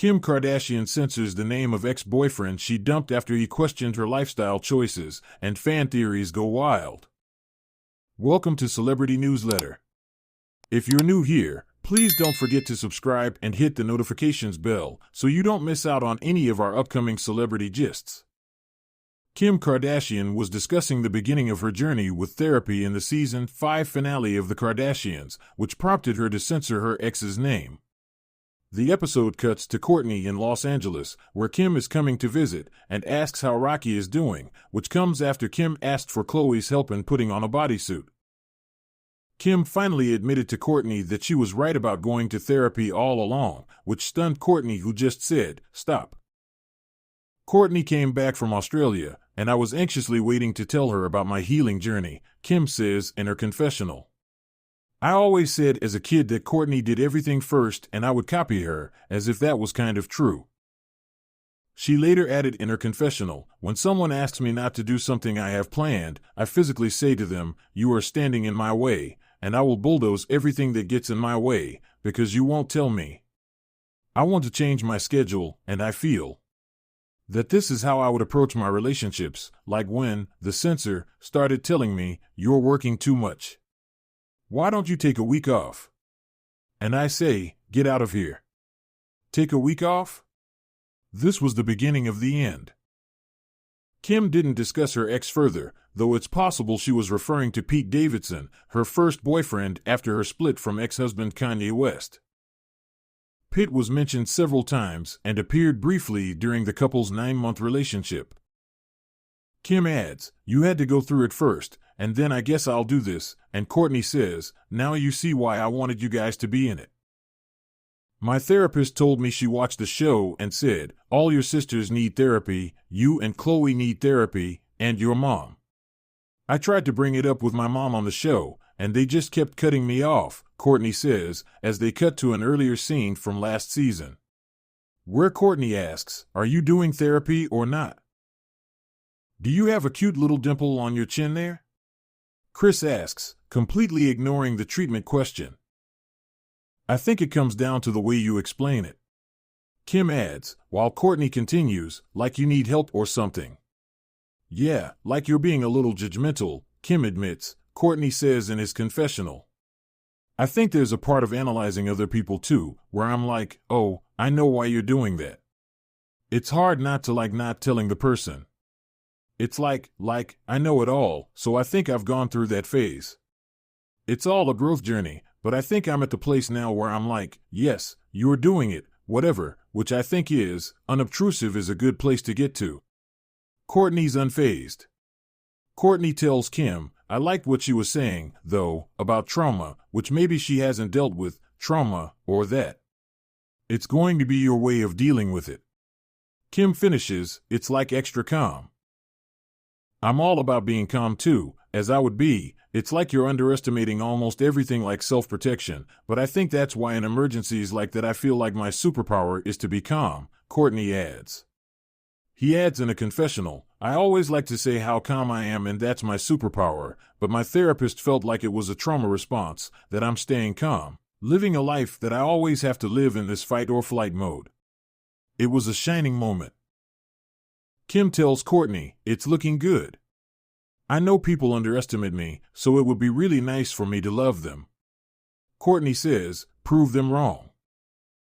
Kim Kardashian censors the name of ex-boyfriend she dumped after he questioned her lifestyle choices, and fan theories go wild. Welcome to Celebrity Newsletter. If you're new here, please don't forget to subscribe and hit the notifications bell so you don't miss out on any of our upcoming celebrity gists. Kim Kardashian was discussing the beginning of her journey with therapy in the season 5 finale of The Kardashians, which prompted her to censor her ex's name. The episode cuts to Kourtney in Los Angeles, where Kim is coming to visit, and asks how Rocky is doing, which comes after Kim asked for Khloe's help in putting on a bodysuit. Kim finally admitted to Kourtney that she was right about going to therapy all along, which stunned Kourtney, who just said, "Stop." Kourtney came back from Australia, and I was anxiously waiting to tell her about my healing journey, Kim says in her confessional. I always said as a kid that Kourtney did everything first and I would copy her, as if that was kind of true. She later added in her confessional, when someone asks me not to do something I have planned, I physically say to them, "You are standing in my way, and I will bulldoze everything that gets in my way, because you won't tell me. I want to change my schedule, and I feel that this is how I would approach my relationships, like when the censor started telling me, 'You're working too much. Why don't you take a week off?' And I say, 'Get out of here. Take a week off?' This was the beginning of the end." Kim didn't discuss her ex further, though it's possible she was referring to Pete Davidson, her first boyfriend after her split from ex-husband Kanye West. Pitt was mentioned several times and appeared briefly during the couple's 9-month relationship. Kim adds, "You had to go through it first, and then I guess I'll do this," and Kourtney says, "Now you see why I wanted you guys to be in it. My therapist told me she watched the show and said, 'All your sisters need therapy, you and Khloe need therapy, and your mom.' I tried to bring it up with my mom on the show, and they just kept cutting me off," Kourtney says, as they cut to an earlier scene from last season, where Kourtney asks, "Are you doing therapy or not? Do you have a cute little dimple on your chin there?" Chris asks, completely ignoring the treatment question. "I think it comes down to the way you explain it," Kim adds, while Kourtney continues, "Like you need help or something." "Yeah, like you're being a little judgmental," Kim admits, Kourtney says in his confessional. "I think there's a part of analyzing other people too, where I'm like, oh, I know why you're doing that. It's hard not to like not telling the person. It's like, I know it all, so I think I've gone through that phase. It's all a growth journey, but I think I'm at the place now where I'm like, yes, you're doing it, whatever, which I think is, unobtrusive is a good place to get to." Kourtney's unfazed. Kourtney tells Kim, "I liked what she was saying, though, about trauma, which maybe she hasn't dealt with, trauma, or that. It's going to be your way of dealing with it." Kim finishes, "It's like extra calm. I'm all about being calm too, as I would be. It's like you're underestimating almost everything like self-protection, but I think that's why in emergencies like that I feel like my superpower is to be calm," Kourtney adds. He adds in a confessional, "I always like to say how calm I am and that's my superpower, but my therapist felt like it was a trauma response, that I'm staying calm, living a life that I always have to live in this fight or flight mode. It was a shining moment." Kim tells Kourtney, "It's looking good. I know people underestimate me, so it would be really nice for me to love them." Kourtney says, "Prove them wrong."